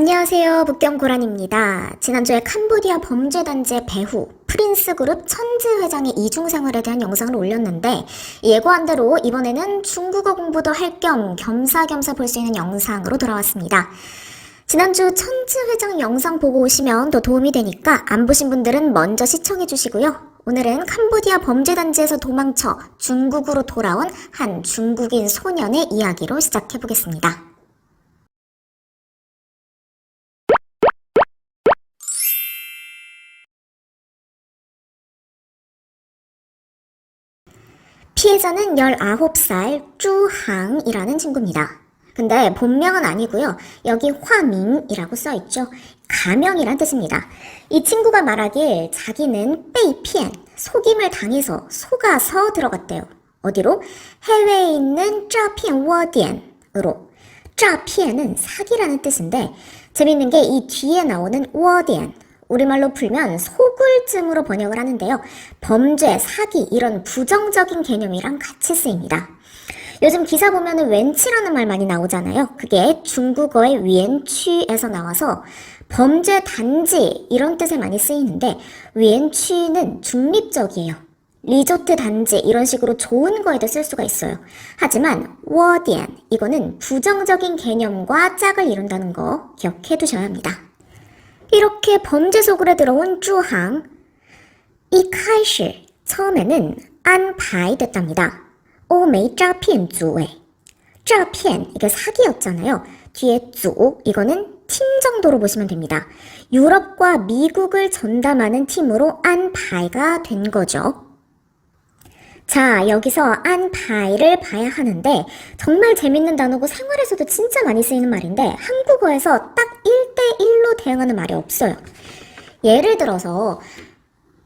안녕하세요. 북경고란입니다. 지난주에 캄보디아 범죄단지의 배후 프린스 그룹 천즈 회장의 이중생활에 대한 영상을 올렸는데 예고한 대로 이번에는 중국어 공부도 할 겸 겸사겸사 볼 수 있는 영상으로 돌아왔습니다. 지난주 천즈 회장 영상 보고 오시면 더 도움이 되니까 안 보신 분들은 먼저 시청해 주시고요. 오늘은 캄보디아 범죄단지에서 도망쳐 중국으로 돌아온 한 중국인 소년의 이야기로 시작해 보겠습니다. 피해자는 19살 쭈항이라는 친구입니다. 근데 본명은 아니고요. 여기 화밍이라고 써있죠. 가명이란 뜻입니다. 이 친구가 말하길 자기는 베이피엔, 속임을 당해서 속아서 들어갔대요. 어디로? 해외에 있는 짜피엔 워디엔으로. 짜피엔은 사기라는 뜻인데 재밌는 게 이 뒤에 나오는 워디엔, 우리말로 풀면 속을증으로 번역을 하는데요. 범죄, 사기 이런 부정적인 개념이랑 같이 쓰입니다. 요즘 기사 보면은 웬치라는 말 많이 나오잖아요. 그게 중국어의 위엔취에서 나와서 범죄 단지 이런 뜻에 많이 쓰이는데 위엔취는 중립적이에요. 리조트 단지 이런 식으로 좋은 거에도 쓸 수가 있어요. 하지만 워디안 이거는 부정적인 개념과 짝을 이룬다는 거 기억해 두셔야 합니다. 이렇게 범죄 속으로 들어온 쭈항, 처음에는 안파이 됐답니다. 오메이 짜피엔 쭈에. 짜피엔, 이게 사기였잖아요. 뒤에 쭈, 이거는 팀 정도로 보시면 됩니다. 유럽과 미국을 전담하는 팀으로 안파이가 된 거죠. 자, 여기서 안파이를 봐야 하는데 정말 재밌는 단어고 생활에서도 진짜 많이 쓰이는 말인데 한국어에서 딱 1대1로 대응하는 말이 없어요. 예를 들어서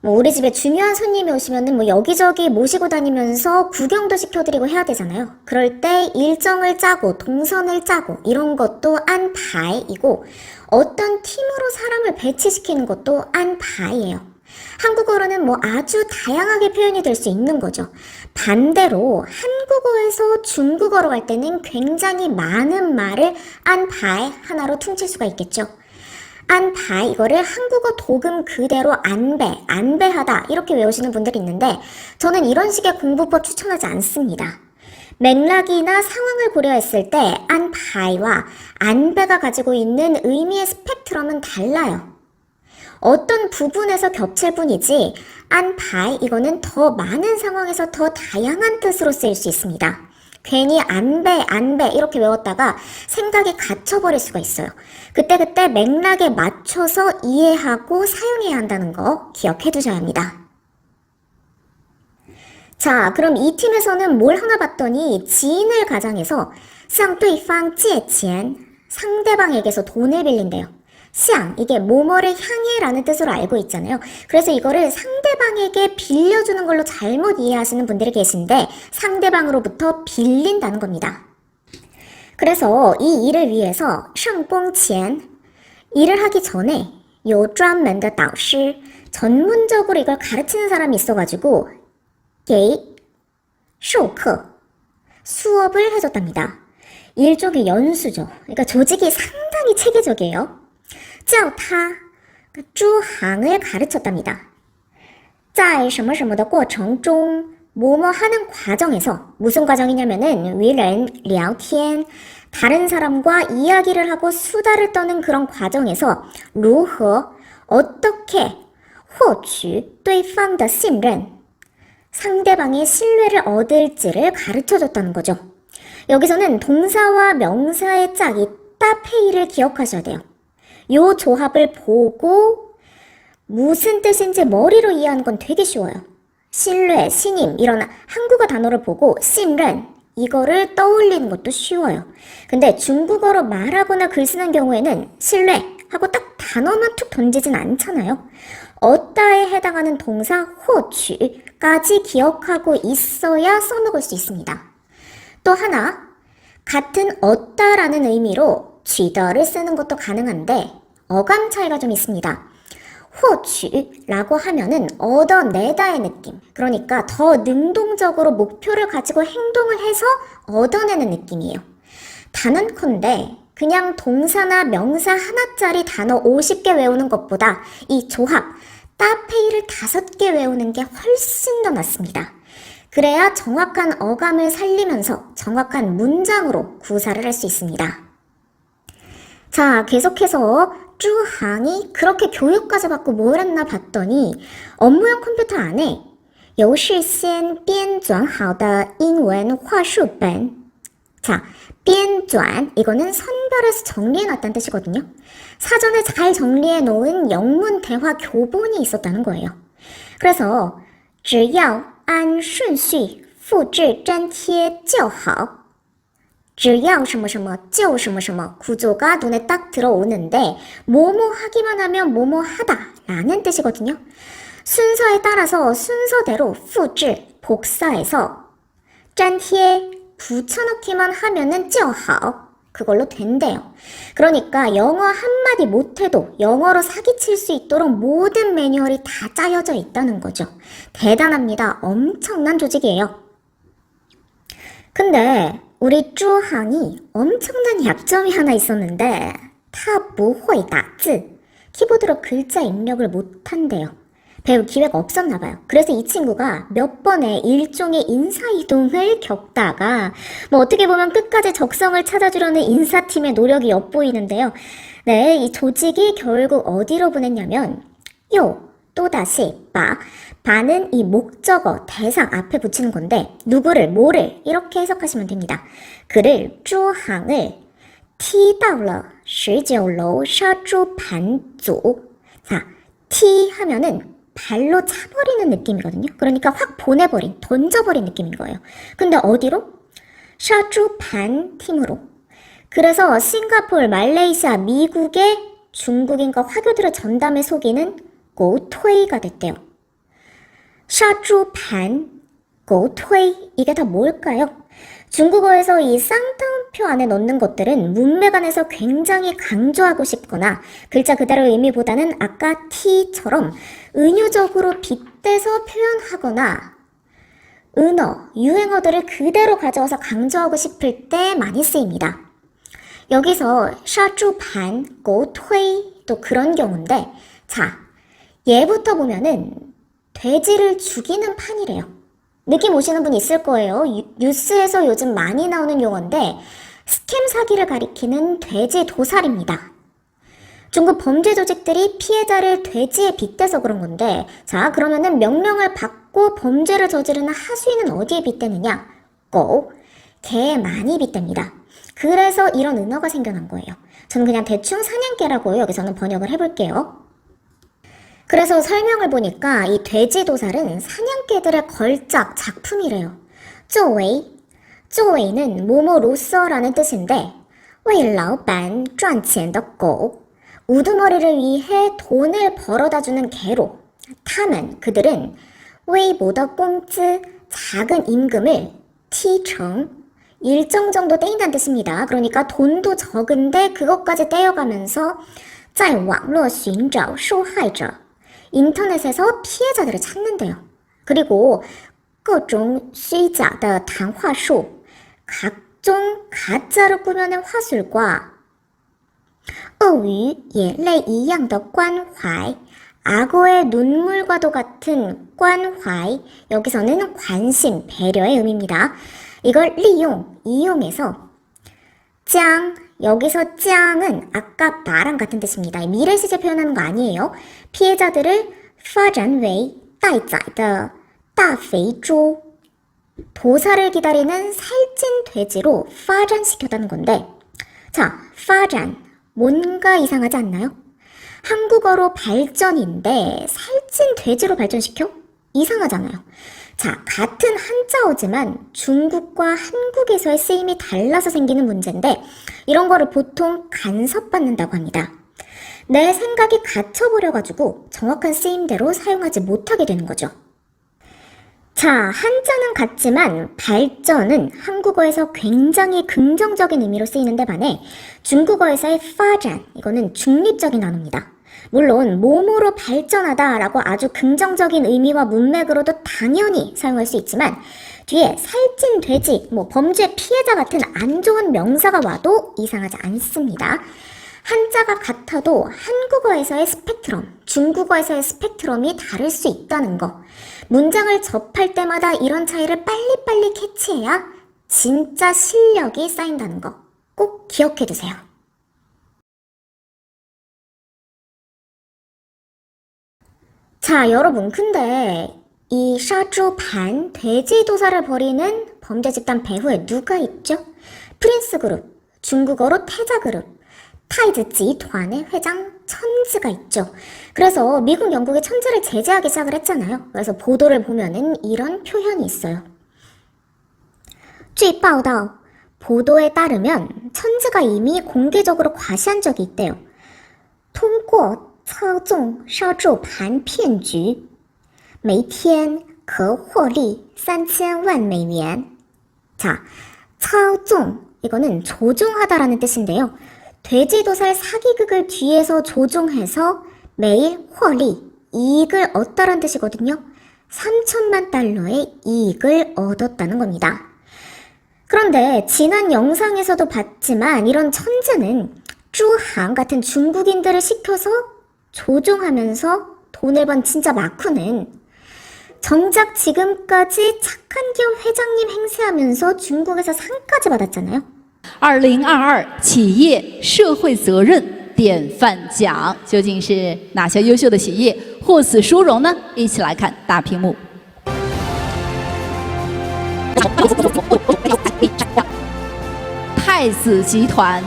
우리 집에 중요한 손님이 오시면은 여기저기 모시고 다니면서 구경도 시켜드리고 해야 되잖아요. 그럴 때 일정을 짜고 동선을 짜고 이런 것도 안파이이고 어떤 팀으로 사람을 배치시키는 것도 안파이예요. 한국어로는 아주 다양하게 표현이 될 수 있는 거죠. 반대로 한국어에서 중국어로 갈 때는 굉장히 많은 말을 안파이 하나로 퉁칠 수가 있겠죠. 안파이 이거를 한국어 도금 그대로 안배하다 이렇게 외우시는 분들이 있는데 저는 이런 식의 공부법 추천하지 않습니다. 맥락이나 상황을 고려했을 때 안파이와 안배가 가지고 있는 의미의 스펙트럼은 달라요. 어떤 부분에서 겹칠 뿐이지 안파이 이거는 더 많은 상황에서 더 다양한 뜻으로 쓰일 수 있습니다. 괜히 안배 이렇게 외웠다가 생각이 갇혀버릴 수가 있어요. 그때 맥락에 맞춰서 이해하고 사용해야 한다는 거 기억해 두셔야 합니다. 자, 그럼 이 팀에서는 뭘 하나 봤더니 지인을 가장해서 向对方借钱, 상대방에게서 돈을 빌린대요. 向, 이게 뭐뭐를 향해 라는 뜻으로 알고 있잖아요. 그래서 이거를 상대방에게 빌려주는 걸로 잘못 이해하시는 분들이 계신데 상대방으로부터 빌린다는 겁니다. 그래서 이 일을 위해서 上工前, 일을 하기 전에 有专门的导师, 전문적으로 이걸 가르치는 사람이 있어가지고 给授课, 수업을 해줬답니다. 일종의 연수죠. 그러니까 조직이 상당히 체계적이에요. 叫他, 쭈항을 가르쳤답니다. 在什么什么的过程中, 뭐뭐 하는 과정에서, 무슨 과정이냐면은 与人聊天, 다른 사람과 이야기를 하고 수다를 떠는 그런 과정에서 如何, 어떻게 获取对方的信任, 상대방의 신뢰를 얻을지를 가르쳐줬다는 거죠. 여기서는 동사와 명사의 짝, 이 따페이를 기억하셔야 돼요. 요 조합을 보고 무슨 뜻인지 머리로 이해하는 건 되게 쉬워요. 신뢰, 신임 이런 한국어 단어를 보고 신ren 이거를 떠올리는 것도 쉬워요. 근데 중국어로 말하거나 글 쓰는 경우에는 신뢰 하고 딱 단어만 툭 던지진 않잖아요. 어따에 해당하는 동사 호취까지 기억하고 있어야 써먹을 수 있습니다. 또 하나, 같은 어따라는 의미로 쥐더를 쓰는 것도 가능한데 어감 차이가 좀 있습니다. 호취라고 하면은 얻어내다의 느낌, 그러니까 더 능동적으로 목표를 가지고 행동을 해서 얻어내는 느낌이에요. 단언컨대 그냥 동사나 명사 하나짜리 단어 50개 외우는 것보다 이 조합, 따페이를 5개 외우는 게 훨씬 더 낫습니다. 그래야 정확한 어감을 살리면서 정확한 문장으로 구사를 할 수 있습니다. 자, 계속해서 쭈항이 그렇게 교육까지 받고 뭘 했나 봤더니 업무용 컴퓨터 안에 由事先编纂好的英文话术本 자, 编纂이거는 선별해서 정리해놨다는 뜻이거든요. 사전에 잘 정리해놓은 영문 대화 교본이 있었다는 거예요. 그래서 只要按顺序复制粘贴就好只要什么什么就什么什么 구조가 눈에 딱 들어오는데 뭐뭐 하기만 하면 뭐뭐 하다 라는 뜻이거든요. 순서에 따라서 순서대로 复制 복사해서 粘贴 붙여넣기만 하면은 就好 그걸로 된대요. 그러니까 영어 한마디 못해도 영어로 사기칠 수 있도록 모든 매뉴얼이 다 짜여져 있다는 거죠. 대단합니다. 엄청난 조직이에요. 근데 우리 쭈항이 엄청난 약점이 하나 있었는데 他不会打字 키보드로 글자 입력을 못한대요. 배울 기회가 없었나 봐요. 그래서 이 친구가 몇 번의 일종의 인사이동을 겪다가 어떻게 보면 끝까지 적성을 찾아주려는 인사팀의 노력이 엿보이는데요. 네, 이 조직이 결국 어디로 보냈냐면 또다시 바는 이 목적어 대상 앞에 붙이는 건데 누구를 뭐를 이렇게 해석하시면 됩니다. 그를 쭈항을 踢到了19楼杀猪盘组 자, 티 하면은 발로 차버리는 느낌이거든요. 그러니까 확 보내버린, 던져버린 느낌인 거예요. 근데 어디로? 샤주반 팀으로. 그래서 싱가포르, 말레이시아, 미국의 중국인과 화교들을 전담에 속이는 고토이가 됐대요. 샤주반, 고토이 이게 다 뭘까요? 중국어에서 이 쌍따옴표 안에 넣는 것들은 문맥안에서 굉장히 강조하고 싶거나 글자 그대로의 의미보다는 아까 T처럼 은유적으로 빗대서 표현하거나 은어, 유행어들을 그대로 가져와서 강조하고 싶을 때 많이 쓰입니다. 여기서 샤주반, 고토이 또 그런 경우인데 자, 얘부터 보면은 돼지를 죽이는 판이래요. 느낌 오시는 분 있을 거예요. 뉴스에서 요즘 많이 나오는 용어인데 스캠 사기를 가리키는 돼지 도살입니다. 중국 범죄 조직들이 피해자를 돼지에 빗대서 그런 건데 자, 그러면은 명령을 받고 범죄를 저지르는 하수인은 어디에 빗대느냐? 개에 많이 빗댑니다. 그래서 이런 은어가 생겨난 거예요. 저는 그냥 대충 사냥개라고 여기서는 번역을 해볼게요. 그래서 설명을 보니까 이 돼지 도살은 사냥개들의 걸작 작품이래요. 作为, 作为는 뭐뭐로서라는 뜻인데 为老板赚钱的狗 우두머리를 위해 돈을 벌어다주는 개로 他们 그들은 为보的工资 작은 임금을 提成 일정 정도 떼인다는 뜻입니다. 그러니까 돈도 적은데 그것까지 떼어가면서 在网络寻找受害者 인터넷에서 피해자들을 찾는데요. 그리고 各种虚假的谈话术 각종 가짜로 꾸며낸 화술과 鳄鱼眼泪一样的关怀 악어의 눈물과도 같은 关怀 여기서는 관심, 배려의 의미입니다. 이걸 이용해서 将 여기서 짱은 아까 나랑 같은 뜻입니다. 미래 시제 표현하는 거 아니에요. 피해자들을 发展为待宰的大肥猪 도살을 기다리는 살찐 돼지로 发展시켰다는 건데 자, 发展 뭔가 이상하지 않나요? 한국어로 발전인데 살찐 돼지로 발전시켜? 이상하잖아요. 자, 같은 한자어지만 중국과 한국에서의 쓰임이 달라서 생기는 문제인데 이런 거를 보통 간섭받는다고 합니다. 내 생각이 갇혀버려가지고 정확한 쓰임대로 사용하지 못하게 되는 거죠. 자, 한자는 같지만 발전은 한국어에서 굉장히 긍정적인 의미로 쓰이는데 반해 중국어에서의 发展 이거는 중립적인 단어입니다. 물론 몸으로 발전하다라고 아주 긍정적인 의미와 문맥으로도 당연히 사용할 수 있지만 뒤에 살찐 돼지, 범죄 피해자 같은 안 좋은 명사가 와도 이상하지 않습니다. 한자가 같아도 한국어에서의 스펙트럼, 중국어에서의 스펙트럼이 다를 수 있다는 거. 문장을 접할 때마다 이런 차이를 빨리빨리 캐치해야 진짜 실력이 쌓인다는 거 꼭 기억해 두세요. 자, 여러분, 근데 이 샤쭈반, 돼지도살을 벌이는 범죄 집단 배후에 누가 있죠? 프린스 그룹, 중국어로 태자 그룹, 타이즈 지团의 회장 천즈가 있죠. 그래서 미국, 영국이 천즈를 제재하기 시작을 했잖아요. 그래서 보도를 보면은 이런 표현이 있어요. 据报道, 보도에 따르면 천즈가 이미 공개적으로 과시한 적이 있대요. 通过操纵杀猪盘骗局每天可获利3000万美元. 자, 操纵, 이거는 조종하다라는 뜻인데요. 돼지도살 사기극을 뒤에서 조종해서 매일获利, 이익을 얻다라는 뜻이거든요. 3천만 달러의 이익을 얻었다는 겁니다. 그런데 지난 영상에서도 봤지만 이런 천재는 쭈항 같은 중국인들을 시켜서 조종하면서 돈을 번 진짜 마쿠는 정작 지금까지 착한 기업 회장님 행세하면서 중국에서 상까지 받았잖아요. 2022企业社会责任典范奖究竟是哪些优秀的企业获此殊荣呢？一起来看大屏幕。太子集团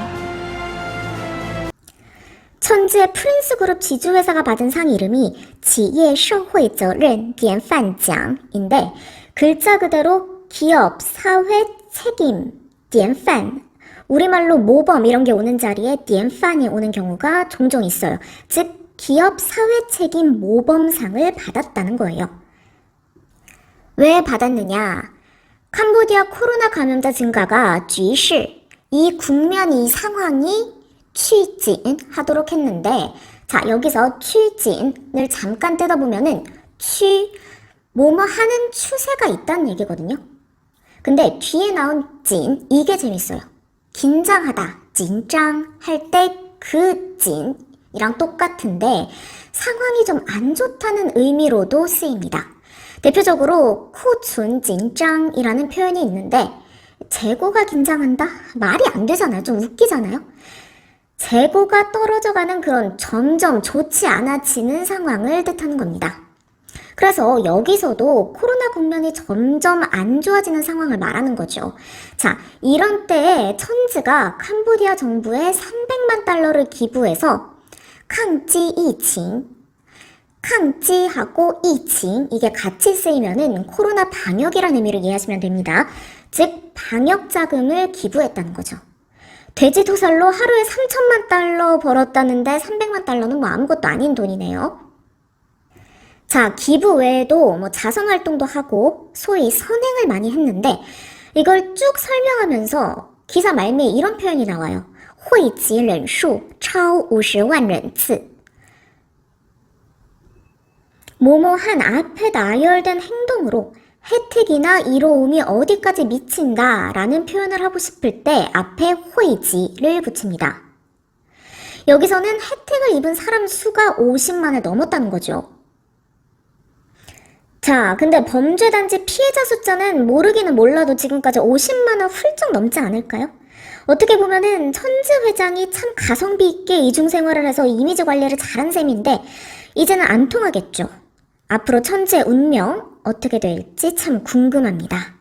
천지의 프린스 그룹 지주회사가 받은 상 이름이 企业社会责任典范奖인데 글자 그대로 기업 사회 책임 典范 우리말로 모범 이런 게 오는 자리에 典范이 오는 경우가 종종 있어요. 즉 기업 사회 책임 모범상을 받았다는 거예요. 왜 받았느냐? 캄보디아 코로나 감염자 증가가 局势 이 국면 이 상황이 취진하도록 했는데 자 여기서 취진을 잠깐 뜯어보면은 뭐뭐 하는 추세가 있다는 얘기거든요. 근데 뒤에 나온 진 이게 재밌어요. 긴장하다, 긴장 할 때 그 진이랑 똑같은데 상황이 좀 안 좋다는 의미로도 쓰입니다. 대표적으로 코춘 진장이라는 표현이 있는데 재고가 긴장한다? 말이 안 되잖아요. 좀 웃기잖아요. 재고가 떨어져가는 그런 점점 좋지 않아지는 상황을 뜻하는 겁니다. 그래서 여기서도 코로나 국면이 점점 안 좋아지는 상황을 말하는 거죠. 자, 이런 때에 천지가 캄보디아 정부에 300만 달러를 기부해서抗击疫情,抗击하고疫情 이게 같이 쓰이면은 코로나 방역이라는 의미를 이해하시면 됩니다. 즉 방역 자금을 기부했다는 거죠. 돼지도살로 하루에 3천만 달러 벌었다는데 300만 달러는 아무것도 아닌 돈이네요. 자, 기부 외에도 자선활동도 하고 소위 선행을 많이 했는데 이걸 쭉 설명하면서 기사 말미에 이런 표현이 나와요. 汇集人数超50万人次. 뭐뭐한 앞에 나열된 행동으로 혜택이나 이로움이 어디까지 미친다 라는 표현을 하고 싶을 때 앞에 汇集를 붙입니다. 여기서는 혜택을 입은 사람 수가 50만을 넘었다는 거죠. 자, 근데 범죄단지 피해자 숫자는 모르기는 몰라도 지금까지 50만은 훌쩍 넘지 않을까요? 어떻게 보면은 천지 회장이 참 가성비 있게 이중생활을 해서 이미지 관리를 잘한 셈인데 이제는 안 통하겠죠. 앞으로 천지의 운명 어떻게 될지 참 궁금합니다.